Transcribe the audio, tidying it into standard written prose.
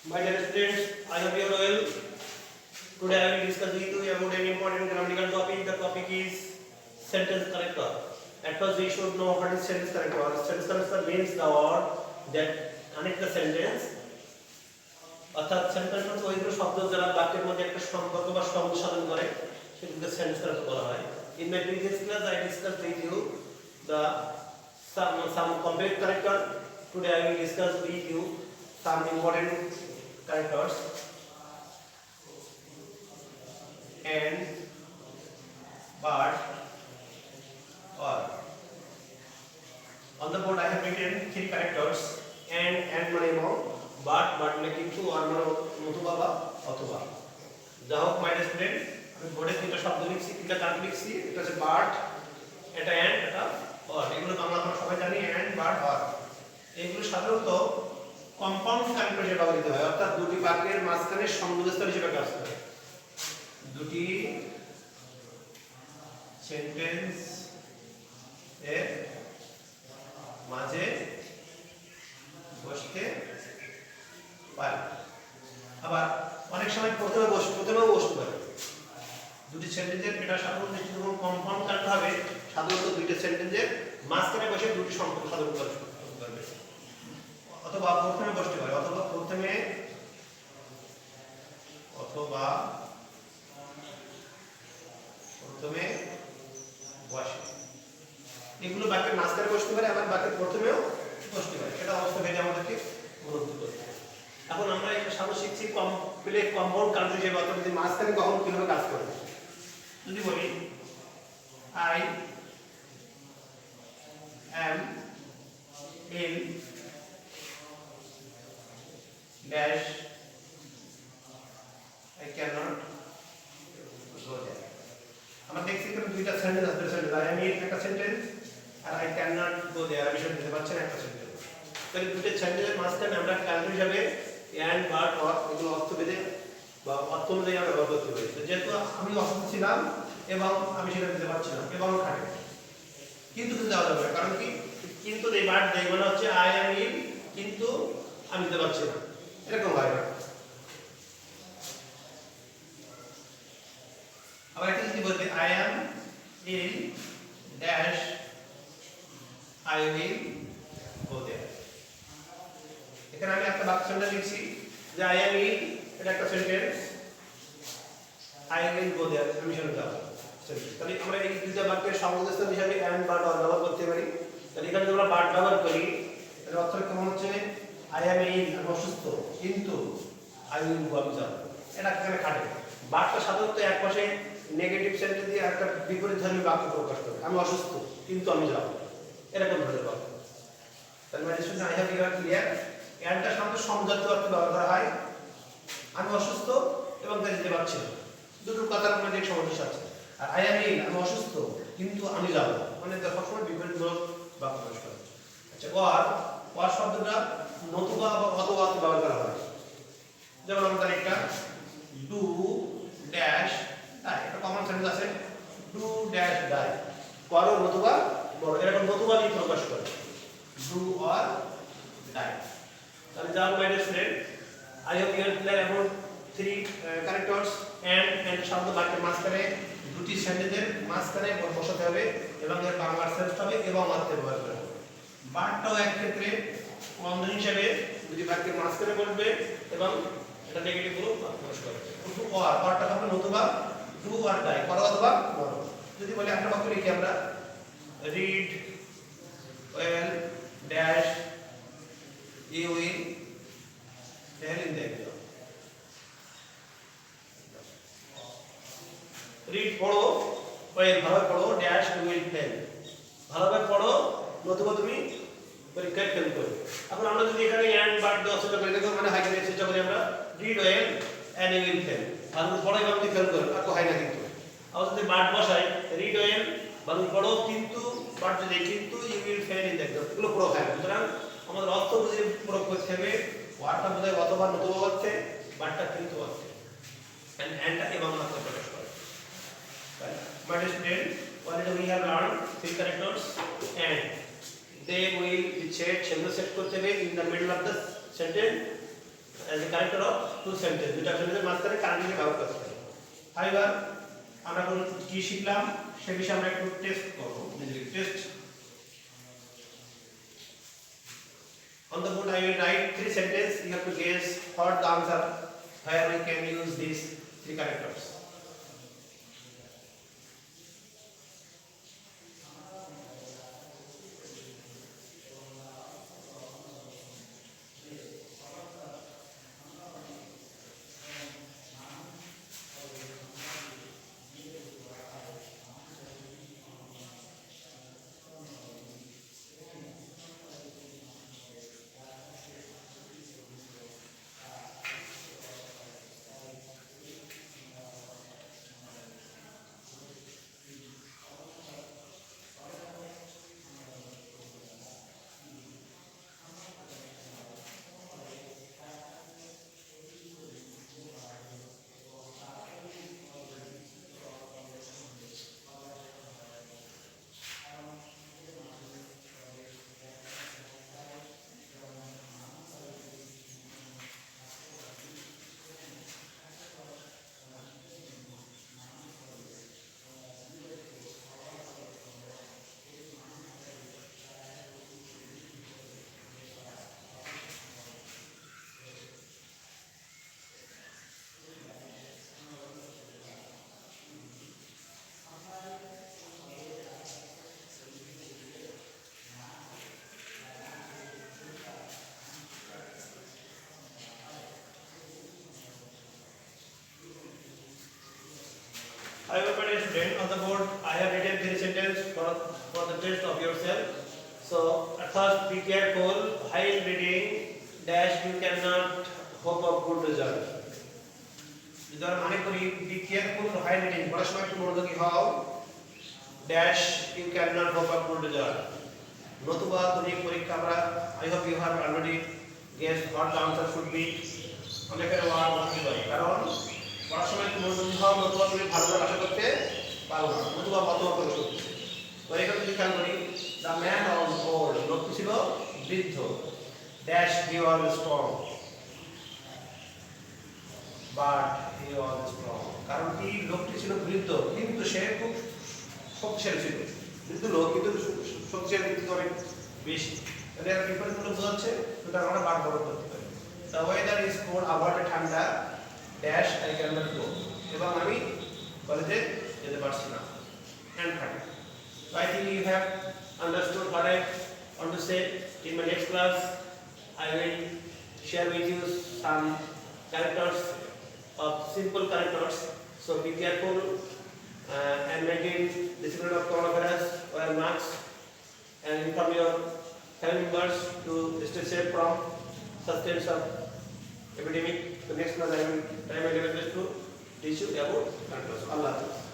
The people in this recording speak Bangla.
My dear students, I hope you are well. Today I will discuss with you about an important grammatical topic. The topic is sentence corrector. At first we should know what is sentence corrector. Sentence corrector means the word that connect the sentence. অর্থাৎ সেন্টেন্স হচ্ছে ওইগুলো শব্দ যারা বাক্যের মধ্যে একটা সম্পর্ক বা সম্বন্ধ সাধন করে সেগুলোকে সেন্টেন্স corrector বলা হয়. In my previous class I discussed with you the some complex character. Today I will discuss with you some important characters and but or. On the board I have written three characters and মানে but মানে কিন্তু or মানে নতুবা বা অথবা. যা হোক my dear student আমি বোর্ডে তিনটা শব্দ লিখছি তিনটা কাজ লিখছি এটা হচ্ছে but এটা and এটা or এগুলো বাংলা আমরা সবাই জানি and but or এগুলো সাধারণত কম্পাউন্ড কানেক্টর হিসেবে ব্যবহৃত হয় অর্থাৎ দুটি বাক্যের মাঝখানে সংযোগস্থল হিসেবে কাজ করে দুটি সেন্টেন্স এর মাঝে বসতে পারে আবার অনেক সময় প্রথমেও বসতে পারে দুটি সেন্টেন্সের এটা সাধারণত যখন কম্পাউন্ড কানেক্টর হবে সাধারণত দুইটা সেন্টেন্সের মাঝখানে বসে দুটি সম্পর্ক সাধন করবে অথবা প্রথমে বসতে পারে অথবা প্রথমে বসে এগুলো বাক্যের মাঝখানে বসতে পারে আবার বাক্যের প্রথমেও বসতে পারে সেটা অবস্থা ভেদে আমাদেরকে মনোযোগ করতে হবে এখন আমরা একটা সাধারণ শিখছি কমপ্লেক্স কম্পাউন্ড কানেক্টর হিসেবে অর্থাৎ যদি মাঝখানে কখন কিভাবে কাজ করে যদি বলি I am in dash I cannot go there আমরা দেখছি এখানে দুইটা সেন্টেন্স আছে সেন্টেন্স I am in একটা সেন্টেন্স আর I cannot go there আমি সেটা দিতে পারছি না একটা সেন্টেন্স তাহলে দুটো সেন্টেন্সের মাঝখানে আমরা কানেক্টর হিসেবে and but or এগুলো অর্থভেদে বা অর্থ অনুযায়ী আমরা ব্যবহার করতে পারি যেহেতু আমি অসুস্থ ছিলাম এবং আমি সেটা দিতে পারছি না এবং খাটে কিন্তু দেওয়া যাবে কারণ কি কিন্তু এই বাট দেই মানে হচ্ছে I am in কিন্তু আমি দিতে পারছি না এরকম হয় না আবার এটা যদি বলতে I am in dash I will go there এখানে আমি একটা বাক্য সেন্টেন্স লিখছি যে I am in এটা একটা sentence I will go there আমি সেটা যাব তাহলে আমরা এই দুইটা বাক্যের সংযোগস্থল হিসেবে and but or ব্যবহার করতে পারি তাহলে এখানে যদি আমরা but ব্যবহার করি তাহলে অর্থ কেমন হচ্ছে I am in আমি অসুস্থ কিন্তু I will go আমি যাব এটা এখানে খাটে বাটটা সাধারণত এক পাশে নেগেটিভ সেন্টেন্স দিয়ে একটা বিপরীতধর্মী বাক্য প্রকাশ করে আমি অসুস্থ কিন্তু আমি যাব এরকম ধরনের বাক্য তাহলে মানে শুনুন I have here clear এন্ডটা সাধারণত সমজাতীয় অর্থে ব্যবহার করা হয় আমি অসুস্থ এবং তাই যেতে পারছি না দুটো কথার মধ্যে সমস্যা আছে আর I am in আমি অসুস্থ কিন্তু আমি যাব মানে সবসময় বিপরীতমূলক বাক্য প্রকাশ করে আচ্ছা or শব্দটা নতুবা বা অথবা ব্যবহার করা হয় যেমন আমাদের একটা do dash die এটা কমন সেন্টেন্স আছে do dash die করো নতুবা বড় এরকম নতুবা দিয়ে প্রকাশ করে do or die তাহলে যাও my dear student I hope you are clear about three characters and শব্দ বাক্যের মাঝখানে দুটি সেন্টেন্সের মাঝখানে বসাতে হবে এবং এর বাংলা সেন্স হবে এবং অর্থে ব্যবহার করা হবে বাটটাও এক ক্ষেত্রে বন্ধনী হিসেবে দুটি বাক্যের মাঝখানে বসবে এবং এটা নেগেটিভ গুলো প্রকাশ করবে কিন্তু অরটা হবে নতুবা ডু অর ডাই করো অথবা বলো যদি বলি একটা বাক্য লিখি আমরা read well dash you will fail in the exam read পড়ো ওয়েল ভালোভাবে পড়ো ড্যাশ ইউ উইল ফেল ভালোভাবে পড়ো নতুবা তুমি পরীক্ষায় ফেল করবে এখন আমরা যদি এখানে এন্ড বাট দেওয়া চেষ্টা করি দেখো মানে হাইকে চেষ্টা করি আমরা read well and you will fail ভালো পড়ো এবং তুমি ফেল করবে আর তো হয় না কিন্তু আবার যদি বাট বসাই রিড ওয়েল ভালো পড়ো কিন্তু বাট যদি কিন্তু you will fail in the exam এগুলো পুরো হয় সুতরাং আমাদের অর্থ বুঝে প্রয়োগ করতে হবে ওয়ার্ডটা বোঝায় অথবা নতুবা অর্থে বাটটা কিন্তু অর্থে এন্ডটা এবং অর্থে প্রকাশ করে my dear student already we have learned three characters and they will be set সেগুলো সেট করতে হবে in the middle of the sentence as a connector of two sentence দুটো সেন্টেন্সের মাঝখানে কানেক্টর ব্যবহার করতে পারি। এবার আমরা কোন কি শিখলাম সে বিষয়ে আমরা একটু টেস্ট করব। Test on the board I will write three sentences. You have to guess what the answer where we can use these three connectors. I will put a student on the board. I have written three sentences for the test of yourself. So at first be careful while reading dash you cannot hope of good result. যদি আমরা মনে করি be careful while reading পড়ার সময় একটু মনোযোগী হও dash you cannot hope of good result. নতুবা তুমি পরীক্ষা আমরা I hope you have already guessed what the answer should be. অনেকের ওয়ার্ড বলতে পারি কারণ পড়ার সময় একটু মনোযোগী হও নতুবা তুমি ভালো করে আশা করতে পারো না নতুবা মতবা করে করতে। তো এখানে যদি খেয়াল করি the man was old লোকটি ছিল বৃদ্ধ dash he was strong but he was strong কারণ কি লোকটি ছিল বৃদ্ধ কিন্তু সে খুব শক্তিশালী ছিল বৃদ্ধ লোক কিন্তু শক্তিশালী কিন্তু অনেক বেশি এটা এর বিপরীত গুলো বোঝাচ্ছে সেটা আমরা বাদ বড় করতে পারি the weather is cold আবহাওয়াটা ঠান্ডা dash I cannot go এবং আমি কলেজে যেতে পারছি না and থাকি so I think you have understood what I want to say. In my next class I will share with you some characters of simple characters, so be careful and maintain discipline of coronavirus, wear masks and inform your family members to stay safe from such kinds of epidemic. The next class I will try my level best to teach you about characters. Allah Hafiz.